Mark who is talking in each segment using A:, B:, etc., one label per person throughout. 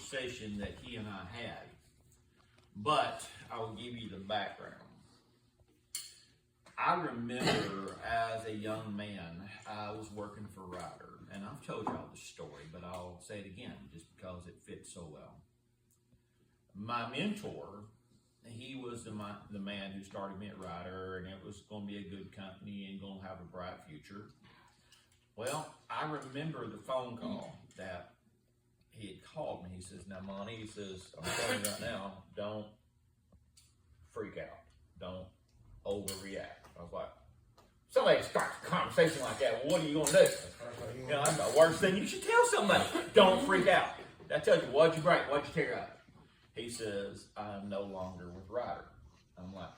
A: conversation that he and I had. But I will give you the background. I remember as a young man, I was working for Ryder, and I've told y'all this story, but I'll say it again just because it fits so well. My mentor, he was the man who started me at Ryder, and it was going to be a good company and going to have a bright future. Well, I remember the phone call that he had called me. He says, "Now, Monty," he says, "I'm telling you right now, don't freak out. Don't overreact." I was like, somebody starts a conversation like that, well, what are you going to do? You know, that's the worst thing you should tell somebody. Don't freak out. That tells you, what'd you break? What'd you tear up? He says, "I'm no longer with Ryder." I'm like,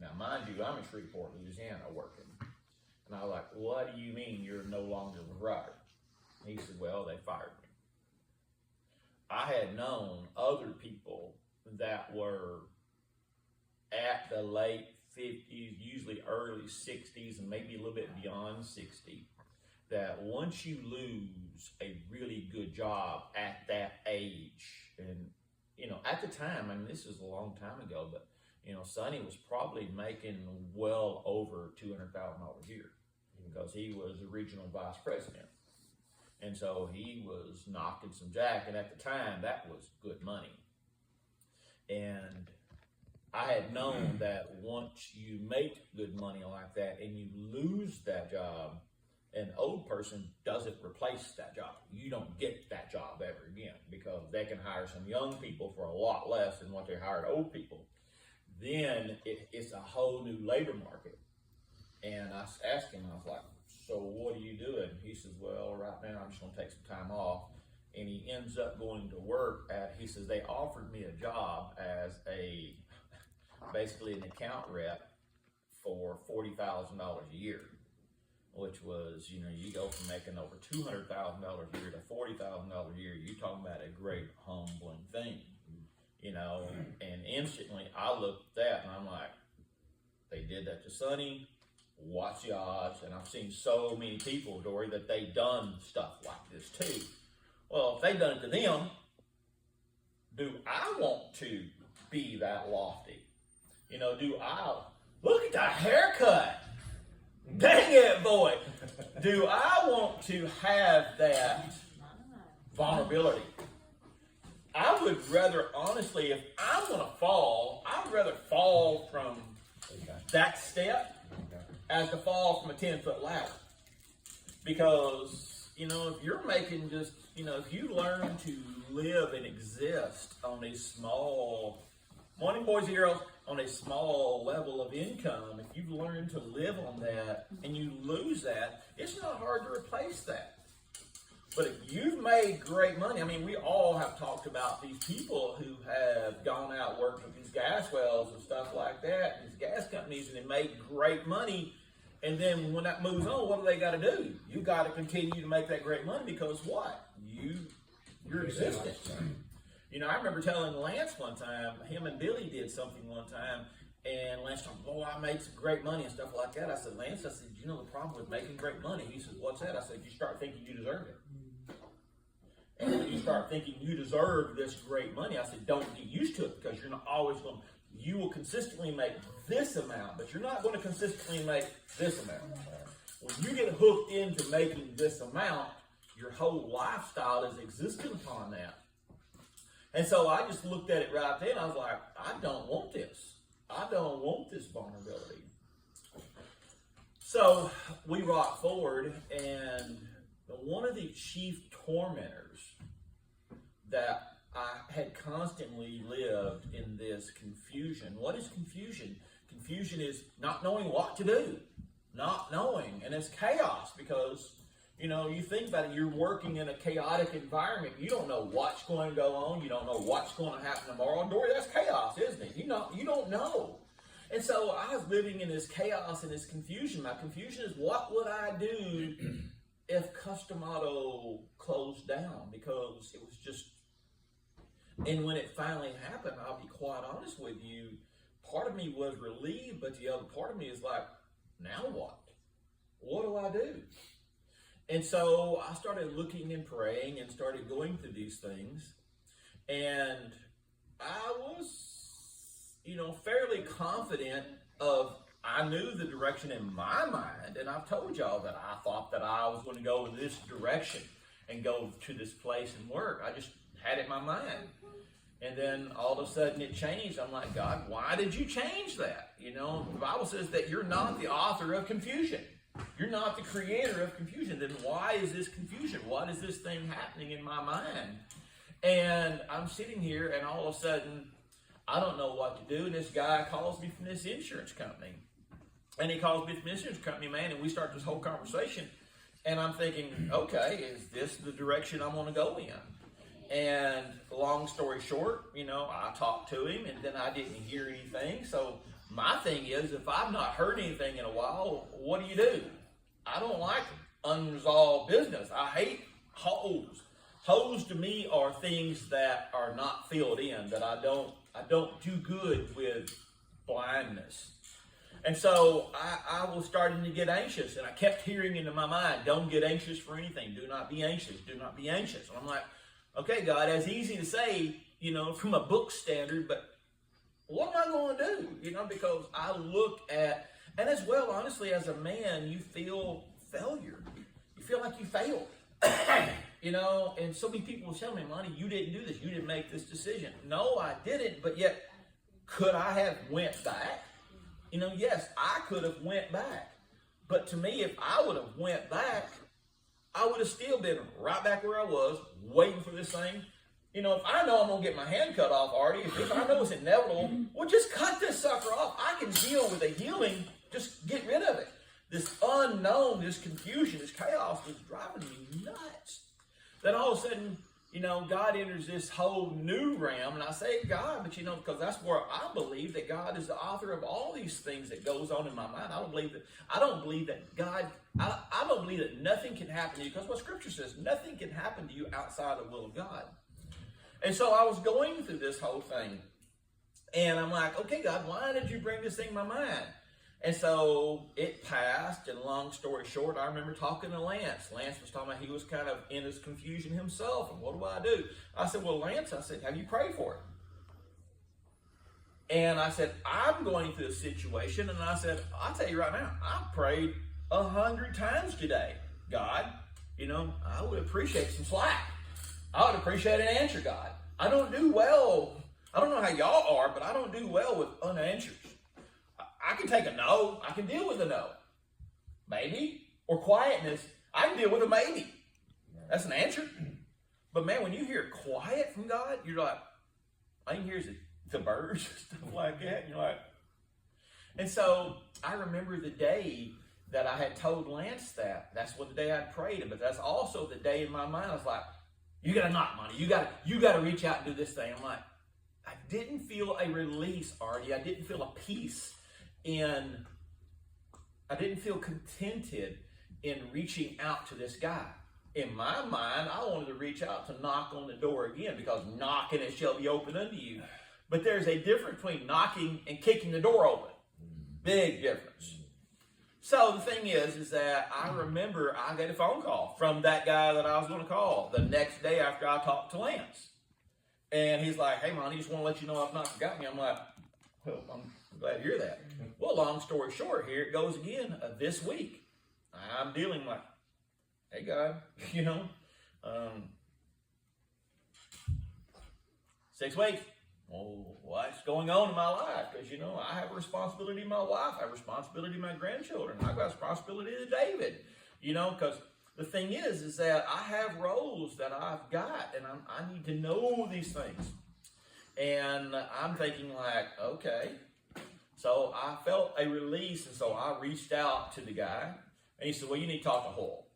A: now mind you, I'm in Shreveport, Louisiana working. And I was like, "What do you mean you're no longer with Ryder?" He said, "Well, they fired me." I had known other people that were at the late 50s, usually early 60s, and maybe a little bit beyond 60, that once you lose a really good job at that age, and you know, at the time, I mean, this is a long time ago, but you know, Sonny was probably making well over $200,000 a year because he was the regional vice president. And so he was knocking some jack, and at the time, that was good money. And I had known that once you make good money like that and you lose that job, an old person doesn't replace that job. You don't get that job ever again because they can hire some young people for a lot less than what they hired old people. Then it's a whole new labor market. And I asked him, I was like, "So what are you doing?" He says, "Well, right now I'm just going to take some time off." And he ends up going to work he says, they offered me a job as basically an account rep for $40,000 a year, which was, you know, you go from making over $200,000 a year to $40,000 a year. You're talking about a great humbling thing, you know. And instantly I looked at that and I'm like, they did that to Sonny. What's the odds? And I've seen so many people, Dory, that they done stuff like this too. Well, if they done it to them, do I want to be that lofty? You know, do I look at the haircut? Dang it, boy. Do I want to have that vulnerability? I would rather, honestly, if I'm going to fall, I'd rather fall from that step as to fall from a 10-foot ladder. Because, you know, if you're making just, you know, if you learn to live and exist on a small, morning boys and girls, on a small level of income, if you've learned to live on that and you lose that, it's not hard to replace that. But if you've made great money, I mean, we all have talked about these people who have gone out working with these gas wells and stuff like that, these gas companies, and they make great money. And then when that moves on, what do they got to do? You got to continue to make that great money because what? You're existent. You know, I remember telling Lance one time, him and Billy did something one time, and Lance told me, "Oh, I made some great money and stuff like that." I said, "Lance," I said, "You know the problem with making great money?" He said, "What's that?" I said, "You start thinking you deserve it. And when you start thinking you deserve this great money," I said, "don't get used to it because you're not always going to, you will consistently make this amount, but you're not going to consistently make this amount. When you get hooked into making this amount, your whole lifestyle is existent upon that." And so I just looked at it right then. I was like, I don't want this. I don't want this vulnerability. So we rock forward, and one of the chief tormentors that I had constantly lived in this confusion. What is confusion? Confusion is not knowing what to do, not knowing, and it's chaos because, you know, you think about it, you're working in a chaotic environment. You don't know what's going to go on. You don't know what's going to happen tomorrow. Dory, that's chaos, isn't it? You don't know. And so I was living in this chaos and this confusion. My confusion is, what would I do if Custom Auto closed down? Because it was just, and when it finally happened, I'll be quite honest with you, part of me was relieved, but the other part of me is like, now what? What do I do? And so I started looking and praying and started going through these things. And I was, fairly confident I knew the direction in my mind, and I've told y'all that I thought that I was going to go in this direction and go to this place and work. I just had it in my mind. And then all of a sudden it changed. I'm like, God, why did you change that? The Bible says that you're not the author of confusion. You're not the creator of confusion. Then why is this confusion? What is this thing happening in my mind? And I'm sitting here, and all of a sudden, I don't know what to do. And this guy calls me from this insurance company. And he calls me from this insurance company, man, and we start this whole conversation. And I'm thinking, okay, is this the direction I'm going to go in? And long story short, I talked to him, and then I didn't hear anything. So my thing is, if I've not heard anything in a while, what do? I don't like unresolved business. I hate holes. Holes to me are things that are not filled in, that I don't do good with blindness. And so I was starting to get anxious, and I kept hearing into my mind, don't get anxious for anything. Do not be anxious. Do not be anxious. And I'm like, okay, God, that's easy to say, from a book standard, but what am I going to do? Because I look at, and as well, honestly, as a man, you feel failure. You feel like you failed. And so many people will tell me, Monty, you didn't do this. You didn't make this decision. No, I didn't, but yet, could I have went back? Yes, I could have went back. But to me, if I would have went back, I would have still been right back where I was, waiting for this thing. If I know I'm going to get my hand cut off, Artie, if I know it's inevitable, well, just cut this sucker off. I can deal with the healing. Just get rid of it. This unknown, this confusion, this chaos was driving me nuts. Then all of a sudden, God enters this whole new realm, and I say God, but because that's where I believe that God is the author of all these things that goes on in my mind. I don't believe that God, I don't believe that nothing can happen to you, because what Scripture says, nothing can happen to you outside the will of God. And so I was going through this whole thing, and I'm like, okay, God, why did you bring this thing in my mind? And so it passed, and long story short, I remember talking to Lance. Lance was talking about he was kind of in his confusion himself, and what do? I said, well, Lance, have you prayed for it? And I said, I'm going through a situation, and I said, I'll tell you right now, I prayed 100 times today. God, I would appreciate some slack. I would appreciate an answer, God. I don't do well. I don't know how y'all are, but I don't do well with unanswers. I can take a no. I can deal with a no. Maybe. Or quietness. I can deal with a maybe. That's an answer. But man, when you hear quiet from God, you're like, all you can hear is the birds, stuff like that. You're like, and so I remember the day that I had told Lance that. That's what the day I prayed. But that's also the day in my mind I was like, you got to knock, Monty. You got to reach out and do this thing. I'm like, I didn't feel a release, Artie. I didn't feel a peace. I didn't feel contented in reaching out to this guy. In my mind, I wanted to reach out to knock on the door again, because knocking it shall be open unto you. But there's a difference between knocking and kicking the door open. Big difference. So the thing is that I remember I got a phone call from that guy that I was going to call the next day after I talked to Lance. And he's like, hey, Monty, just want to let you know I've not forgotten you. I'm like, well, I'm glad to hear that. Well, long story short, here it goes again. This week, I'm dealing like, hey, God, 6 weeks. Well, what's going on in my life? Because, I have a responsibility to my wife. I have a responsibility to my grandchildren. I've got a responsibility to David. Because the thing is that I have roles that I've got, and I need to know these things. And I'm thinking like, okay. So I felt a release, and so I reached out to the guy, and he said, well, you need to talk to Hoyle.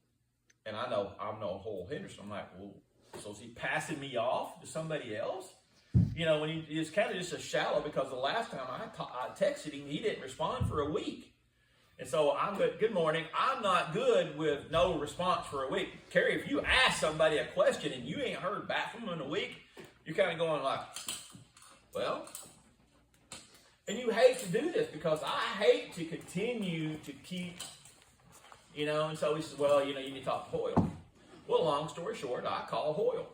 A: And I'm no Hoyle Henderson. I'm like, well, so is he passing me off to somebody else? When it's kind of just a shallow, because the last time I texted him, he didn't respond for a week. And so I'm good morning. I'm not good with no response for a week. Kerry, if you ask somebody a question and you ain't heard back from them in a week, you're kind of going like, well, and you hate to do this, because I hate to continue to keep, and so he says, well, you need to talk to Hoyle. Well, long story short, I call Hoyle.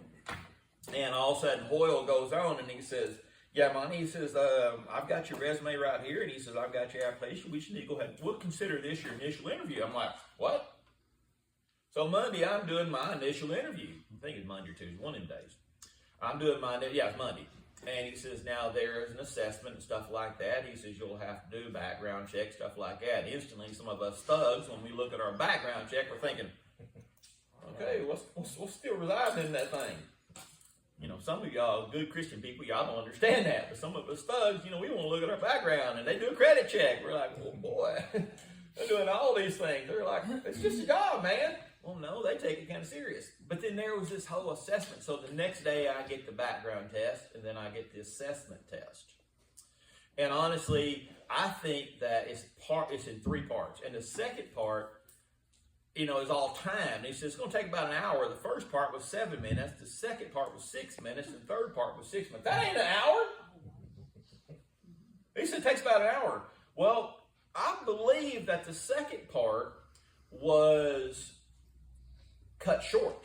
A: And all of a sudden, Hoyle goes on and he says, yeah, Monty, he says, I've got your resume right here. And he says, I've got your application. We should need to go ahead. We'll consider this your initial interview. I'm like, what? So Monday, I'm doing my initial interview. I think it's Monday or Tuesday, one of them days. I'm doing it's Monday. And he says, now there is an assessment and stuff like that. He says, you'll have to do background check, stuff like that. Instantly, some of us thugs, when we look at our background check, we're thinking, okay, what's still residing in that thing? You know, some of y'all good Christian people, y'all don't understand that. But some of us thugs, you know, we want to look at our background and they do a credit check. We're like, oh boy, they're doing all these things. They're like, it's just a job, man. Well, no, they take it kind of serious. But then there was this whole assessment. So the next day I get the background test and then I get the assessment test. And honestly, I think that it's in 3 parts. And the second part, you know, is all time. He says it's going to take about an hour. The first part was 7 minutes. The second part was 6 minutes. The third part was 6 minutes. That ain't an hour. He said it takes about an hour. Well, I believe that the second part was cut short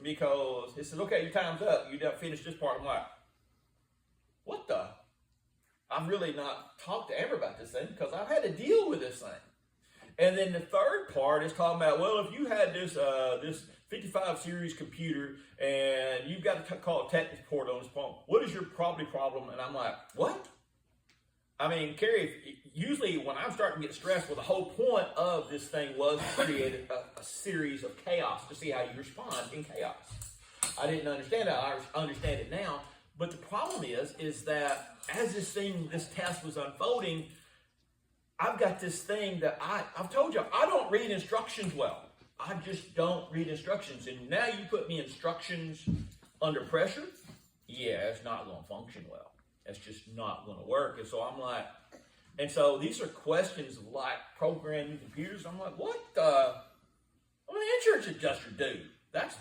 A: because he said, okay, your time's up. You done finished this part. I'm like, what the? I've really not talked to Amber about this thing because I've had to deal with this thing. And then the third part is talking about, well, if you had this 55 series computer and you've got to call a technical support on this phone, what is your property problem? And I'm like, what? I mean, Carrie, usually when I'm starting to get stressed, well, the whole point of this thing was to create a series of chaos to see how you respond in chaos. I didn't understand that. I understand it now. But the problem is that as this test was unfolding, I've got this thing that I've told you, I don't read instructions well. I just don't read instructions. And now you put me instructions under pressure, yeah, it's not going to function well. It's just not going to work. And so I'm like, and so these are questions of like programming computers. I'm like, what the insurance adjuster do? That's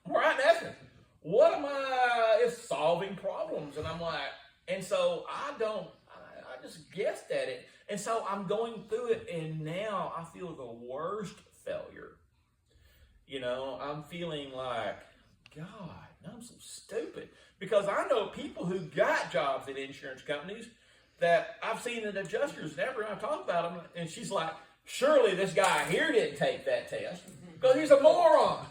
A: where I'm asking. What am I? It's solving problems. And I'm like, and so I just guessed at it. And so I'm going through it, and now I feel the worst failure. You know, I'm feeling like, God, I'm so stupid. Because I know people who got jobs at insurance companies that I've seen in adjusters, and every time I talk about them, and she's like, surely this guy here didn't take that test because he's a moron.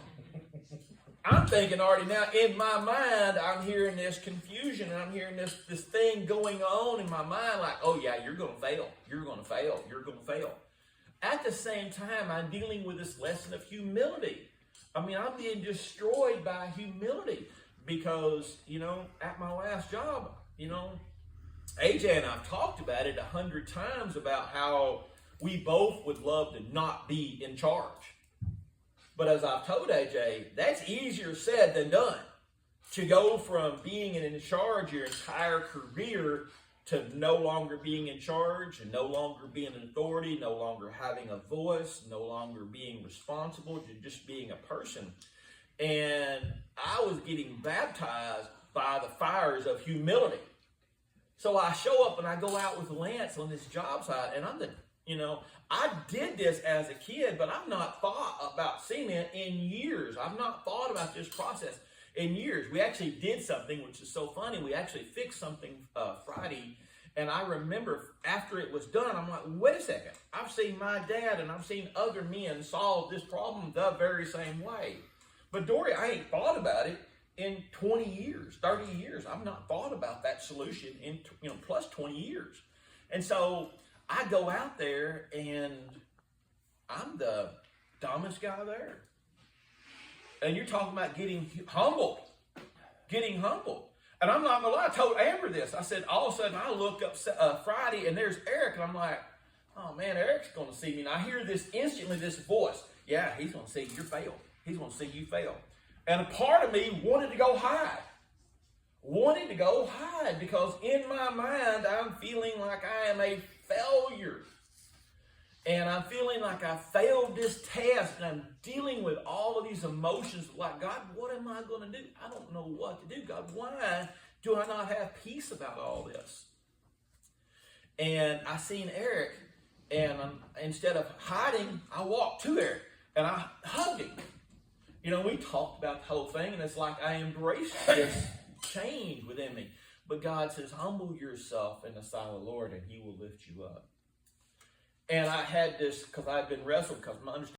A: I'm thinking already now, in my mind, I'm hearing this confusion, and I'm hearing this thing going on in my mind like, oh yeah, you're going to fail. You're going to fail. You're going to fail. At the same time, I'm dealing with this lesson of humility. I mean, I'm being destroyed by humility because, you know, at my last job, you know, AJ and I've talked about it 100 times about how we both would love to not be in charge. But as I've told AJ, that's easier said than done. To go from being in charge your entire career to no longer being in charge and no longer being an authority, no longer having a voice, no longer being responsible, to just being a person. And I was getting baptized by the fires of humility. So I show up and I go out with Lance on this job site, and I did this as a kid, but I've not thought about cement in years. I've not thought about this process in years. We actually did something, which is so funny. We actually fixed something Friday, and I remember after it was done, I'm like, wait a second. I've seen my dad and I've seen other men solve this problem the very same way. But Dory, I ain't thought about it in 20 years, 30 years. I've not thought about that solution in plus 20 years. And so I go out there and I'm the dumbest guy there. And you're talking about getting humbled. And I'm not going to lie, I told Amber this. I said, all of a sudden I look up Friday and there's Eric, and I'm like, oh man, Eric's going to see me. And I hear this instantly, this voice. Yeah, he's going to see you fail. He's going to see you fail. And a part of me wanted to go hide. Because in my mind, I'm feeling like I am a failure. And I'm feeling like I failed this test, and I'm dealing with all of these emotions like, God, what am I going to do? I don't know what to do. God, why do I not have peace about all this? And I seen Eric, and instead of hiding, I walked to Eric, and I hugged him. You know, we talked about the whole thing, and it's like I embraced this change within me. But God says, humble yourself in the sight of the Lord, and He will lift you up. And I had this, because I've been wrestled, because my understanding